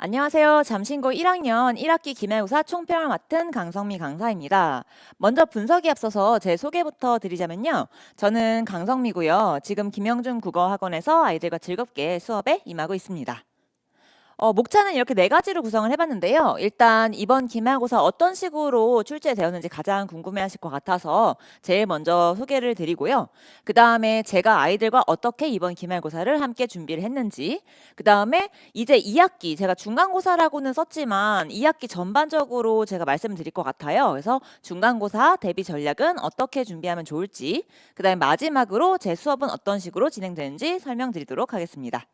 안녕하세요. 잠신고 1학년 1학기 기말고사 총평을 맡은 강성미 강사입니다. 먼저 분석에 앞서서 제 소개부터 드리자면요. 저는 강성미고요. 지금 김영준 국어학원에서 아이들과 즐겁게 수업에 임하고 있습니다. 목차는 이렇게 네 가지로 구성을 해봤는데요. 일단 이번 기말고사 어떤 식으로 출제되었는지 가장 궁금해하실 것 같아서 제일 먼저 소개를 드리고요. 그 다음에 제가 아이들과 어떻게 이번 기말고사를 함께 준비를 했는지, 그 다음에 이제 2학기, 제가 중간고사라고는 썼지만 2학기 전반적으로 제가 말씀드릴 것 같아요. 그래서 중간고사 대비 전략은 어떻게 준비하면 좋을지, 그 다음에 마지막으로 제 수업은 어떤 식으로 진행되는지 설명드리도록 하겠습니다.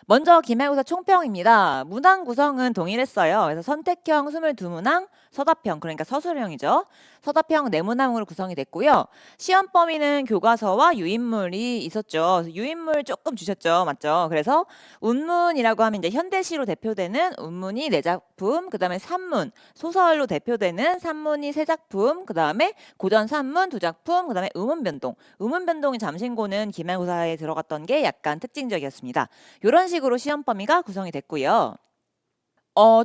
먼저 기말고사 총평입니다. 문항 구성은 동일했어요. 그래서 선택형 22문항, 서답형 그러니까 서술형이죠. 서답형 4문항으로 구성이 됐고요. 시험 범위는 교과서와 유인물이 있었죠. 유인물 조금 주셨죠. 맞죠? 그래서 운문이라고 하면 이제 현대시로 대표되는 운문이 4작품, 그다음에 산문, 소설로 대표되는 산문이 3작품, 그다음에 고전 산문 2작품, 그다음에 의문변동. 의문변동이 잠신고는 기말고사에 들어갔던 게 약간 특징적이었습니다. 이런 식으로 시험 범위가 구성이 됐고요.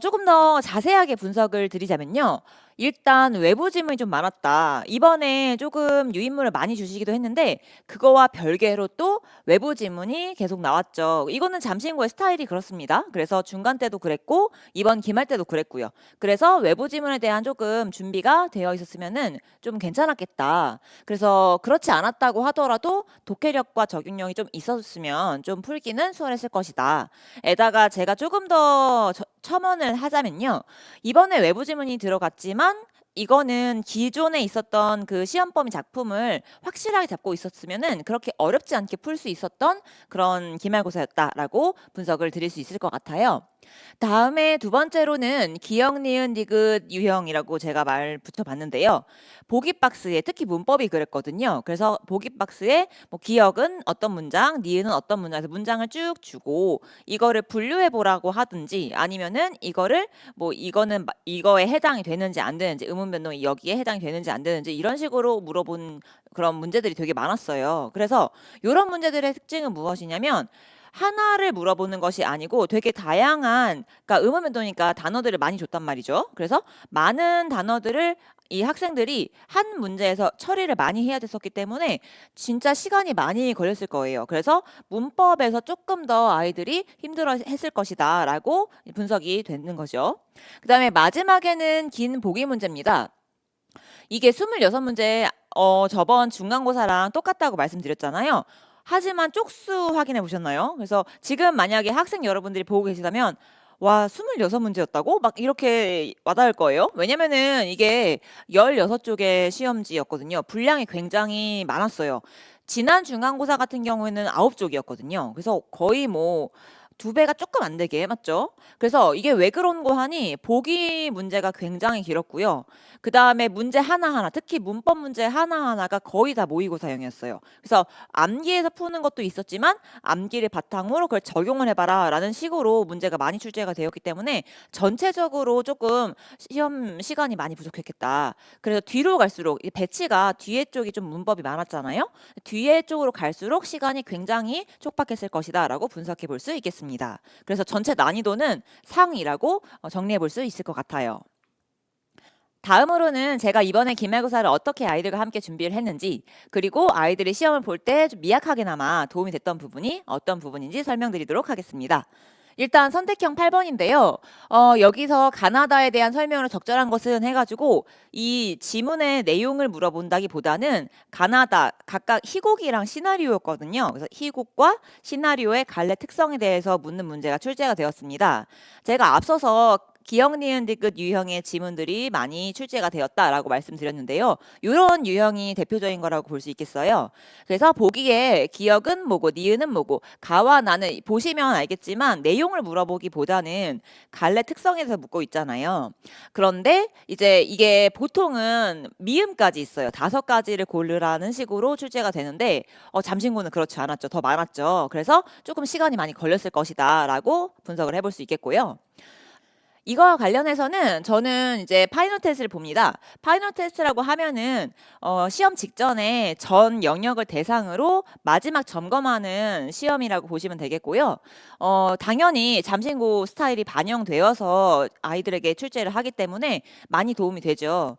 조금 더 자세하게 분석을 드리자면요. 일단 외부 지문이 좀 많았다. 이번에 조금 유인물을 많이 주시기도 했는데 그거와 별개로 또 외부 지문이 계속 나왔죠. 이거는 잠신고의 스타일이 그렇습니다. 그래서 중간 때도 그랬고 이번 기말 때도 그랬고요. 그래서 외부 지문에 대한 조금 준비가 되어 있었으면은 좀 괜찮았겠다. 그래서 그렇지 않았다고 하더라도 독해력과 적용력이 좀 있었으면 좀 풀기는 수월했을 것이다. 에다가 제가 조금 더 첨언을 하자면요. 이번에 외부 지문이 들어갔지만 이거는 기존에 있었던 그 시험 범위 작품을 확실하게 잡고 있었으면은 그렇게 어렵지 않게 풀 수 있었던 그런 기말고사였다라고 분석을 드릴 수 있을 것 같아요. 다음에 두 번째로는 기역, 니은, 디귿, 유형이라고 제가 말 붙여봤는데요. 보기 박스에 특히 문법이 그랬거든요. 그래서 보기 박스에 뭐 기역은 어떤 문장, 니은은 어떤 문장에서 문장을 쭉 주고 이거를 분류해 보라고 하든지 아니면은 이거를 뭐 이거는 이거에 해당이 되는지 안 되는지 의문 변동이 여기에 해당이 되는지 안 되는지 이런 식으로 물어본 그런 문제들이 되게 많았어요. 그래서 이런 문제들의 특징은 무엇이냐면 하나를 물어보는 것이 아니고 되게 다양한 그러니까 의문 변동이니까 단어들을 많이 줬단 말이죠. 그래서 많은 단어들을 이 학생들이 한 문제에서 처리를 많이 해야 됐었기 때문에 진짜 시간이 많이 걸렸을 거예요. 그래서 문법에서 조금 더 아이들이 힘들어 했을 것이다라고 분석이 되는 거죠. 그다음에 마지막에는 긴 보기 문제입니다. 이게 26문제 저번 중간고사랑 똑같다고 말씀드렸잖아요. 하지만 쪽수 확인해 보셨나요? 그래서 지금 만약에 학생 여러분들이 보고 계시다면 와, 26문제였다고? 막 이렇게 와닿을 거예요. 왜냐면은 이게 16쪽의 시험지였거든요. 분량이 굉장히 많았어요. 지난 중간고사 같은 경우에는 9쪽이었거든요. 그래서 거의 뭐 2배가 조금 안 되게 맞죠? 그래서 이게 왜 그런 거 하니 보기 문제가 굉장히 길었고요. 그다음에 문제 하나하나 특히 문법 문제 하나하나가 거의 다 모의고사형이었어요. 그래서 암기해서 푸는 것도 있었지만 암기를 바탕으로 그걸 적용을 해봐라 라는 식으로 문제가 많이 출제가 되었기 때문에 전체적으로 조금 시험 시간이 많이 부족했겠다. 그래서 뒤로 갈수록 이 배치가 뒤에 쪽이 좀 문법이 많았잖아요. 뒤에 쪽으로 갈수록 시간이 굉장히 촉박했을 것이다 라고 분석해 볼 수 있겠습니다. 그래서 전체 난이도는 상이라고 정리해 볼 수 있을 것 같아요. 다음으로는 제가 이번에 기말고사를 어떻게 아이들과 함께 준비를 했는지 그리고 아이들이 시험을 볼 때 좀 미약하게나마 도움이 됐던 부분이 어떤 부분인지 설명드리도록 하겠습니다. 일단 선택형 8번인데요. 여기서 가나다에 대한 설명으로 적절한 것은 해가지고 이 지문의 내용을 물어본다기보다는 가나다 각각 희곡이랑 시나리오였거든요. 그래서 희곡과 시나리오의 갈래 특성에 대해서 묻는 문제가 출제가 되었습니다. 제가 앞서서 기역, 니은, 디귿 유형의 지문들이 많이 출제가 되었다라고 말씀드렸는데요. 이런 유형이 대표적인 거라고 볼 수 있겠어요. 그래서 보기에 기역은 뭐고 니은은 뭐고 가와 나는 보시면 알겠지만 내용을 물어보기보다는 갈래 특성에 대해서 묻고 있잖아요. 그런데 이제 이게 보통은 미음까지 있어요. 5가지를 고르라는 식으로 출제가 되는데 잠신고는 그렇지 않았죠. 더 많았죠. 그래서 조금 시간이 많이 걸렸을 것이다라고 분석을 해볼 수 있겠고요. 이거와 관련해서는 저는 이제 파이널 테스트를 봅니다. 파이널 테스트라고 하면은 시험 직전에 전 영역을 대상으로 마지막 점검하는 시험이라고 보시면 되겠고요. 당연히 잠신고 스타일이 반영되어서 아이들에게 출제를 하기 때문에 많이 도움이 되죠.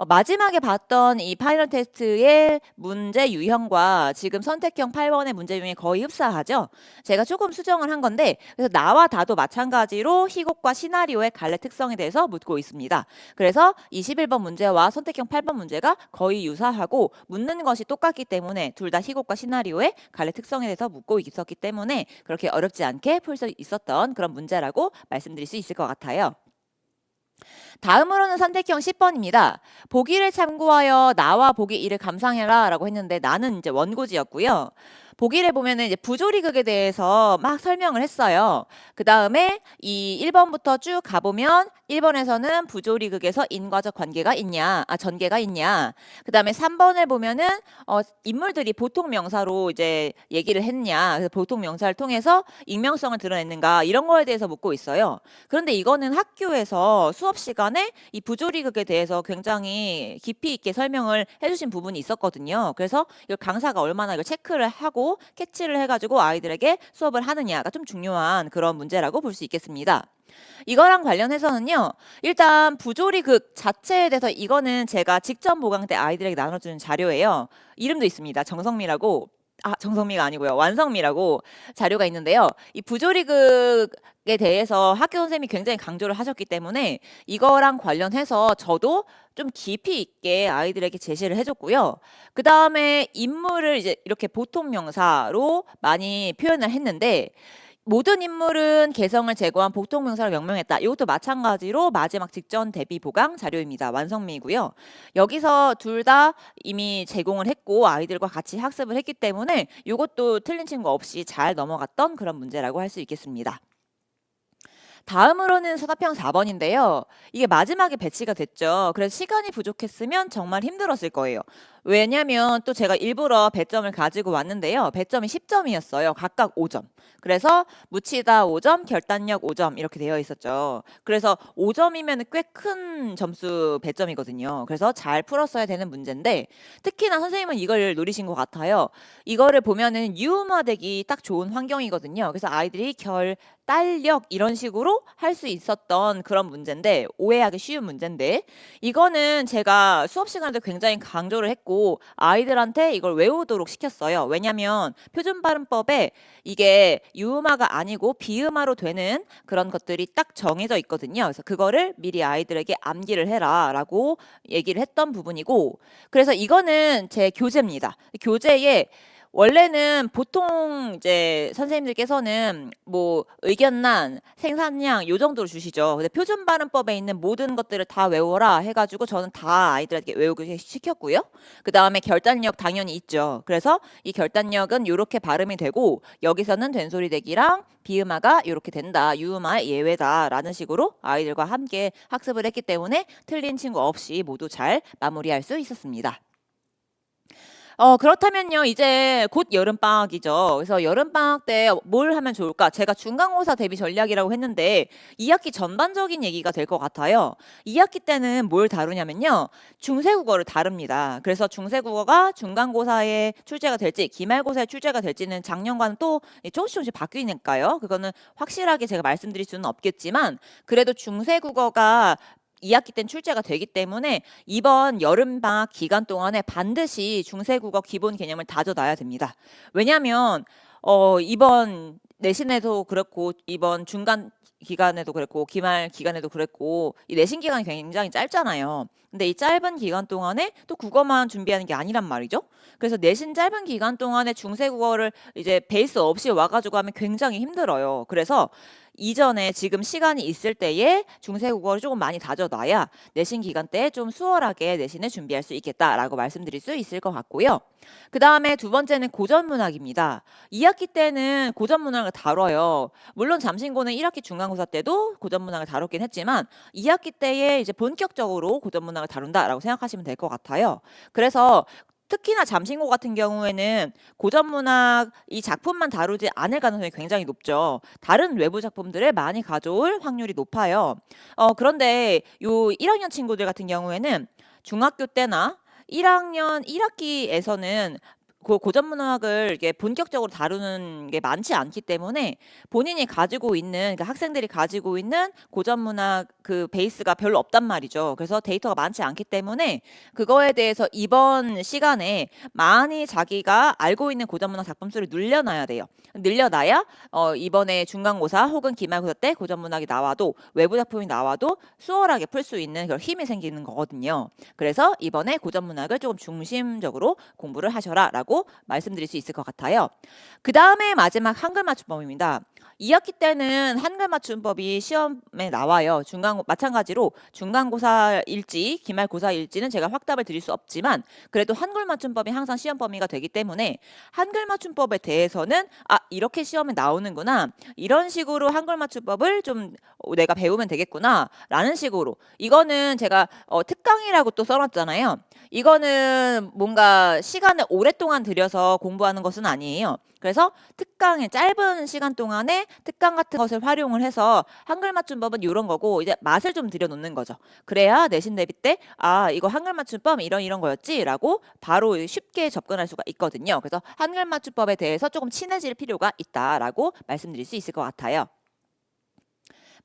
마지막에 봤던 이 파이널 테스트의 문제 유형과 지금 선택형 8번의 문제 유형이 거의 흡사하죠. 제가 조금 수정을 한 건데, 그래서 나와 다도 마찬가지로 희곡과 시나리오의 갈래 특성에 대해서 묻고 있습니다. 그래서 21번 문제와 선택형 8번 문제가 거의 유사하고 묻는 것이 똑같기 때문에 둘 다 희곡과 시나리오의 갈래 특성에 대해서 묻고 있었기 때문에 그렇게 어렵지 않게 풀 수 있었던 그런 문제라고 말씀드릴 수 있을 것 같아요. 다음으로는 선택형 10번입니다. 보기를 참고하여 나와 보기 1을 감상해라 라고 했는데 나는 이제 원고지였고요. 보기를 보면은 이제 부조리극에 대해서 막 설명을 했어요. 그 다음에 이 1번부터 쭉 가보면 1번에서는 부조리극에서 인과적 관계가 있냐, 전개가 있냐. 그 다음에 3번을 보면은 인물들이 보통 명사로 이제 얘기를 했냐. 그래서 보통 명사를 통해서 익명성을 드러냈는가 이런 거에 대해서 묻고 있어요. 그런데 이거는 학교에서 수업 시간에 이 부조리극에 대해서 굉장히 깊이 있게 설명을 해주신 부분이 있었거든요. 그래서 이걸 강사가 얼마나 이걸 체크를 하고 캐치를 해가지고 아이들에게 수업을 하느냐가 좀 중요한 그런 문제라고 볼 수 있겠습니다. 이거랑 관련해서는요, 일단 부조리극 자체에 대해서 이거는 제가 직접 보강 때 아이들에게 나눠주는 자료예요. 이름도 있습니다. 정성미라고. 정성미가 아니고요. 완성미라고 자료가 있는데요. 이 부조리극에 대해서 학교 선생님이 굉장히 강조를 하셨기 때문에 이거랑 관련해서 저도 좀 깊이 있게 아이들에게 제시를 해줬고요. 그 다음에 인물을 이제 이렇게 보통 명사로 많이 표현을 했는데 모든 인물은 개성을 제거한 보통 명사로 명명했다. 이것도 마찬가지로 마지막 직전 대비 보강 자료입니다. 완성미이고요. 여기서 둘 다 이미 제공을 했고 아이들과 같이 학습을 했기 때문에 이것도 틀린 친구 없이 잘 넘어갔던 그런 문제라고 할 수 있겠습니다. 다음으로는 서답형 4번인데요. 이게 마지막에 배치가 됐죠. 그래서 시간이 부족했으면 정말 힘들었을 거예요. 왜냐면 또 제가 일부러 배점을 가지고 왔는데요. 배점이 10점이었어요. 각각 5점. 그래서 묻히다 5점, 결단력 5점 이렇게 되어 있었죠. 그래서 5점이면 꽤 큰 점수 배점이거든요. 그래서 잘 풀었어야 되는 문제인데 특히나 선생님은 이걸 노리신 것 같아요. 이거를 보면은 유음화되기 딱 좋은 환경이거든요. 그래서 아이들이 딸력 이런 식으로 할 수 있었던 그런 문제인데 오해하기 쉬운 문제인데 이거는 제가 수업 시간에도 굉장히 강조를 했고 아이들한테 이걸 외우도록 시켰어요. 왜냐하면 표준 발음법에 이게 유음화가 아니고 비음화로 되는 그런 것들이 딱 정해져 있거든요. 그래서 그거를 미리 아이들에게 암기를 해라라고 얘기를 했던 부분이고 그래서 이거는 제 교재입니다. 교재에 원래는 보통 이제 선생님들께서는 뭐 의견란, 생산량 요 정도로 주시죠. 근데 표준 발음법에 있는 모든 것들을 다 외워라 해가지고 저는 다 아이들에게 외우게 시켰고요. 그 다음에 결단력 당연히 있죠. 그래서 이 결단력은 이렇게 발음이 되고 여기서는 된소리대기랑 비음화가 이렇게 된다. 유음화의 예외다라는 식으로 아이들과 함께 학습을 했기 때문에 틀린 친구 없이 모두 잘 마무리할 수 있었습니다. 그렇다면요, 이제 곧 여름방학이죠. 그래서 여름방학 때 뭘 하면 좋을까? 제가 중간고사 대비 전략이라고 했는데 2학기 전반적인 얘기가 될 것 같아요. 2학기 때는 뭘 다루냐면요. 중세국어를 다룹니다. 그래서 중세국어가 중간고사에 출제가 될지 기말고사에 출제가 될지는 작년과는 또 조금씩 바뀌니까요. 그거는 확실하게 제가 말씀드릴 수는 없겠지만 그래도 중세국어가 2학기 땐 출제가 되기 때문에 이번 여름방학 기간 동안에 반드시 중세국어 기본 개념을 다져놔야 됩니다. 왜냐하면 이번 내신에도 그렇고 이번 중간 기간에도 그랬고 기말 기간에도 그랬고 이 내신 기간이 굉장히 짧잖아요. 근데 이 짧은 기간 동안에 또 국어만 준비하는 게 아니란 말이죠. 그래서 내신 짧은 기간 동안에 중세국어를 이제 베이스 없이 와가지고 하면 굉장히 힘들어요. 그래서 이전에 지금 시간이 있을 때에 중세국어를 조금 많이 다져놔야 내신 기간 때 좀 수월하게 내신을 준비할 수 있겠다라고 말씀드릴 수 있을 것 같고요. 그 다음에 두 번째는 고전문학입니다. 2학기 때는 고전문학을 다뤄요. 물론 잠신고는 1학기 중간고사 때도 고전문학을 다뤘긴 했지만 2학기 때에 이제 본격적으로 고전문학을 다룬다라고 생각하시면 될 것 같아요. 그래서 특히나 잠신고 같은 경우에는 고전 문학 이 작품만 다루지 않을 가능성이 굉장히 높죠. 다른 외부 작품들을 많이 가져올 확률이 높아요. 그런데 요 1학년 친구들 같은 경우에는 중학교 때나 1학년 1학기에서는 고전 문학을 이게 본격적으로 다루는 게 많지 않기 때문에 본인이 가지고 있는, 그러니까 학생들이 가지고 있는 고전 문학 그 베이스가 별로 없단 말이죠. 그래서 데이터가 많지 않기 때문에 그거에 대해서 이번 시간에 많이 자기가 알고 있는 고전 문학 작품 수를 늘려놔야 돼요. 늘려놔야 이번에 중간고사 혹은 기말고사 때 고전 문학이 나와도, 외부 작품이 나와도 수월하게 풀 수 있는 그런 힘이 생기는 거거든요. 그래서 이번에 고전 문학을 조금 중심적으로 공부를 하셔라라고 말씀드릴 수 있을 것 같아요. 그 다음에 마지막 한글 맞춤법입니다. 2학기 때는 한글 맞춤법이 시험에 나와요. 마찬가지로 중간고사일지 기말고사일지는 제가 확답을 드릴 수 없지만 그래도 한글 맞춤법이 항상 시험 범위가 되기 때문에 한글 맞춤법에 대해서는 이렇게 시험에 나오는구나, 이런 식으로 한글 맞춤법을 좀 내가 배우면 되겠구나 라는 식으로, 이거는 제가 특강이라고 또 써놨잖아요. 이거는 뭔가 시간을 오랫동안 들여서 공부하는 것은 아니에요. 그래서 특강의 짧은 시간 동안에 특강 같은 것을 활용을 해서 한글 맞춤법은 이런 거고, 이제 맛을 좀 들여놓는 거죠. 그래야 내신 대비 때 이거 한글 맞춤법 이런 거였지 라고 바로 쉽게 접근할 수가 있거든요. 그래서 한글 맞춤법에 대해서 조금 친해질 필요가 있다라고 말씀드릴 수 있을 것 같아요.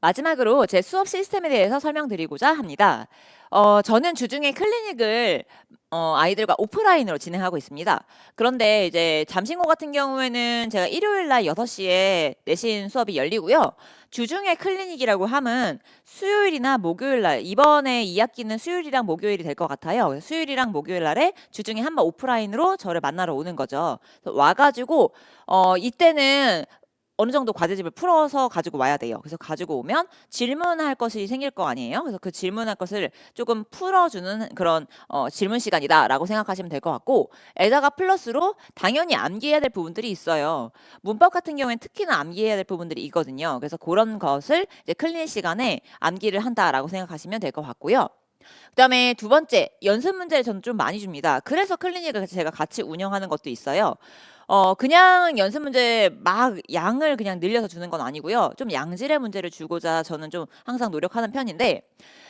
마지막으로 제 수업 시스템에 대해서 설명드리고자 합니다. 저는 주중에 클리닉을 아이들과 오프라인으로 진행하고 있습니다. 그런데 이제 잠신고 같은 경우에는 제가 일요일 날 6시에 내신 수업이 열리고요. 주중에 클리닉이라고 함은 수요일이나 목요일 날, 이번에 2학기는 수요일이랑 목요일이 될 것 같아요. 수요일이랑 목요일 날에 주중에 한번 오프라인으로 저를 만나러 오는 거죠. 그래서 와가지고 이때는 어느 정도 과제집을 풀어서 가지고 와야 돼요. 그래서 가지고 오면 질문할 것이 생길 거 아니에요. 그래서 그 질문할 것을 조금 풀어주는 그런 질문 시간이다라고 생각하시면 될 것 같고, 에다가 플러스로 당연히 암기해야 될 부분들이 있어요. 문법 같은 경우에는 특히나 암기해야 될 부분들이 있거든요. 그래서 그런 것을 이제 클리닉 시간에 암기를 한다라고 생각하시면 될 것 같고요. 그 다음에 두 번째, 연습 문제를 저는 좀 많이 줍니다. 그래서 클리닉을 제가 같이 운영하는 것도 있어요. 그냥 연습 문제 막 양을 그냥 늘려서 주는 건 아니고요. 좀 양질의 문제를 주고자 저는 좀 항상 노력하는 편인데,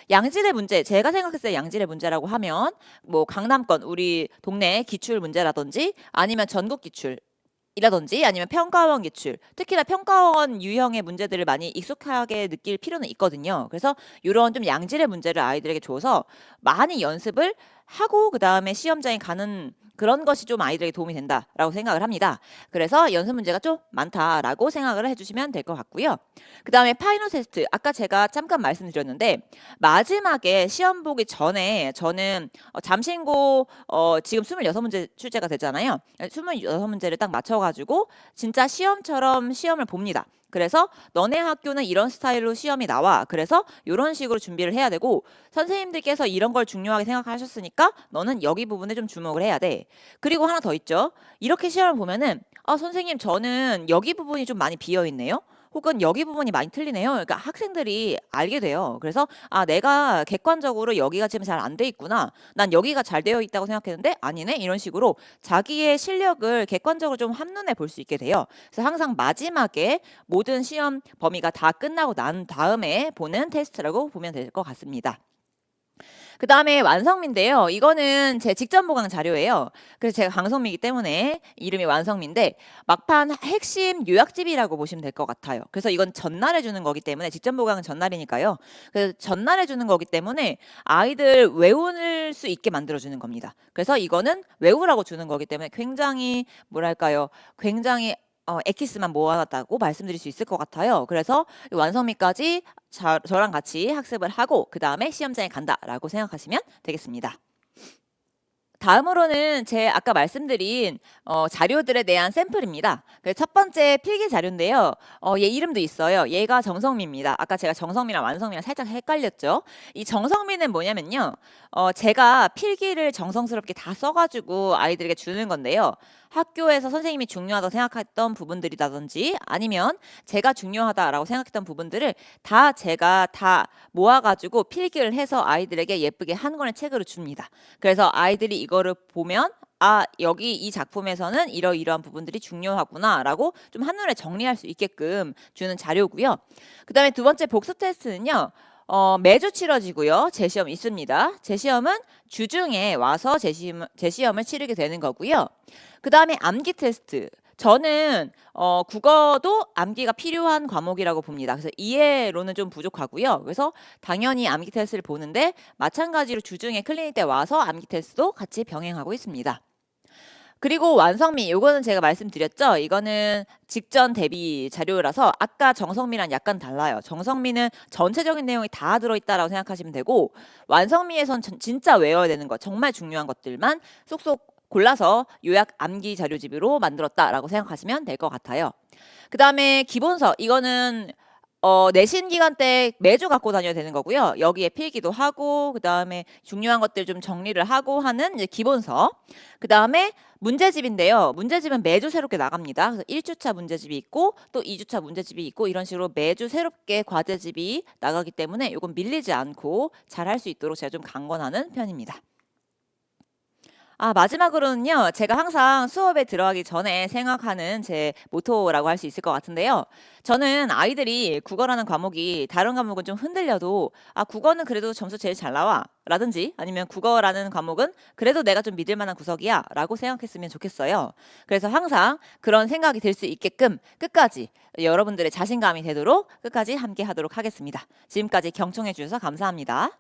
양질의 문제, 제가 생각했을 때 양질의 문제라고 하면 뭐 강남권 우리 동네 기출 문제라든지 아니면 전국 기출 이라든지 아니면 평가원 기출, 특히나 평가원 유형의 문제들을 많이 익숙하게 느낄 필요는 있거든요. 그래서 이런 좀 양질의 문제를 아이들에게 줘서 많이 연습을 하고 그 다음에 시험장에 가는 그런 것이 좀 아이들에게 도움이 된다라고 생각을 합니다. 그래서 연습 문제가 좀 많다라고 생각을 해주시면 될 것 같고요. 그 다음에 파이널 테스트, 아까 제가 잠깐 말씀드렸는데 마지막에 시험 보기 전에 저는 잠신고 지금 26문제 출제가 되잖아요. 26문제를 딱 맞춰가지고 진짜 시험처럼 시험을 봅니다. 그래서 너네 학교는 이런 스타일로 시험이 나와. 그래서 이런 식으로 준비를 해야 되고, 선생님들께서 이런 걸 중요하게 생각하셨으니까 너는 여기 부분에 좀 주목을 해야 돼. 그리고 하나 더 있죠. 이렇게 시험을 보면은 선생님 저는 여기 부분이 좀 많이 비어 있네요. 혹은 여기 부분이 많이 틀리네요. 그러니까 학생들이 알게 돼요. 그래서 내가 객관적으로 여기가 지금 잘 안 돼 있구나. 난 여기가 잘 되어 있다고 생각했는데 아니네. 이런 식으로 자기의 실력을 객관적으로 좀 한눈에 볼 수 있게 돼요. 그래서 항상 마지막에 모든 시험 범위가 다 끝나고 난 다음에 보는 테스트라고 보면 될 것 같습니다. 그 다음에 완성미인데요. 이거는 제 직접 보강 자료예요. 그래서 제가 강성미이기 때문에 이름이 완성미인데 막판 핵심 요약집이라고 보시면 될 것 같아요. 그래서 이건 전날에 주는 거기 때문에, 직접 보강은 전날이니까요. 그래서 전날에 주는 거기 때문에 아이들 외울 수 있게 만들어주는 겁니다. 그래서 이거는 외우라고 주는 거기 때문에 굉장히 뭐랄까요, 굉장히 엑기스만 모아놨다고 말씀드릴 수 있을 것 같아요. 그래서 완성미까지 저랑 같이 학습을 하고 그 다음에 시험장에 간다라고 생각하시면 되겠습니다. 다음으로는 제 아까 말씀드린 자료들에 대한 샘플입니다. 첫 번째 필기 자료인데요. 얘 이름도 있어요. 얘가 정성미입니다. 아까 제가 정성미랑 완성미랑 살짝 헷갈렸죠. 이 정성미는 뭐냐면요. 제가 필기를 정성스럽게 다 써가지고 아이들에게 주는 건데요. 학교에서 선생님이 중요하다고 생각했던 부분들이라든지 아니면 제가 중요하다라고 생각했던 부분들을 다 제가 다 모아가지고 필기를 해서 아이들에게 예쁘게 한 권의 책으로 줍니다. 그래서 아이들이 이거를 보면 여기 이 작품에서는 이러이러한 부분들이 중요하구나라고 좀 한눈에 정리할 수 있게끔 주는 자료고요. 그다음에 두 번째 복습 테스트는요. 매주 치러지고요. 재시험 있습니다. 재시험은 주중에 와서 재시험을 치르게 되는 거고요. 그다음에 암기 테스트. 저는 국어도 암기가 필요한 과목이라고 봅니다. 그래서 이해로는 좀 부족하고요. 그래서 당연히 암기 테스트를 보는데 마찬가지로 주중에 클리닉 때 와서 암기 테스트도 같이 병행하고 있습니다. 그리고 완성미, 요거는 제가 말씀드렸죠. 이거는 직전 대비 자료라서 아까 정성미랑 약간 달라요. 정성미는 전체적인 내용이 다 들어있다라고 생각하시면 되고, 완성미에선 진짜 외워야 되는 것, 정말 중요한 것들만 쏙쏙 골라서 요약 암기 자료집으로 만들었다라고 생각하시면 될 것 같아요. 그 다음에 기본서, 이거는 내신 기간 때 매주 갖고 다녀야 되는 거고요. 여기에 필기도 하고, 그 다음에 중요한 것들 좀 정리를 하고 하는 이제 기본서. 그 다음에 문제집인데요. 문제집은 매주 새롭게 나갑니다. 그래서 1주차 문제집이 있고, 또 2주차 문제집이 있고, 이런 식으로 매주 새롭게 과제집이 나가기 때문에 이건 밀리지 않고 잘 할 수 있도록 제가 좀 강권하는 편입니다. 마지막으로는요. 제가 항상 수업에 들어가기 전에 생각하는 제 모토라고 할 수 있을 것 같은데요. 저는 아이들이 국어라는 과목이 다른 과목은 좀 흔들려도 국어는 그래도 점수 제일 잘 나와 라든지 아니면 국어라는 과목은 그래도 내가 좀 믿을 만한 구석이야 라고 생각했으면 좋겠어요. 그래서 항상 그런 생각이 들 수 있게끔 끝까지 여러분들의 자신감이 되도록 끝까지 함께 하도록 하겠습니다. 지금까지 경청해 주셔서 감사합니다.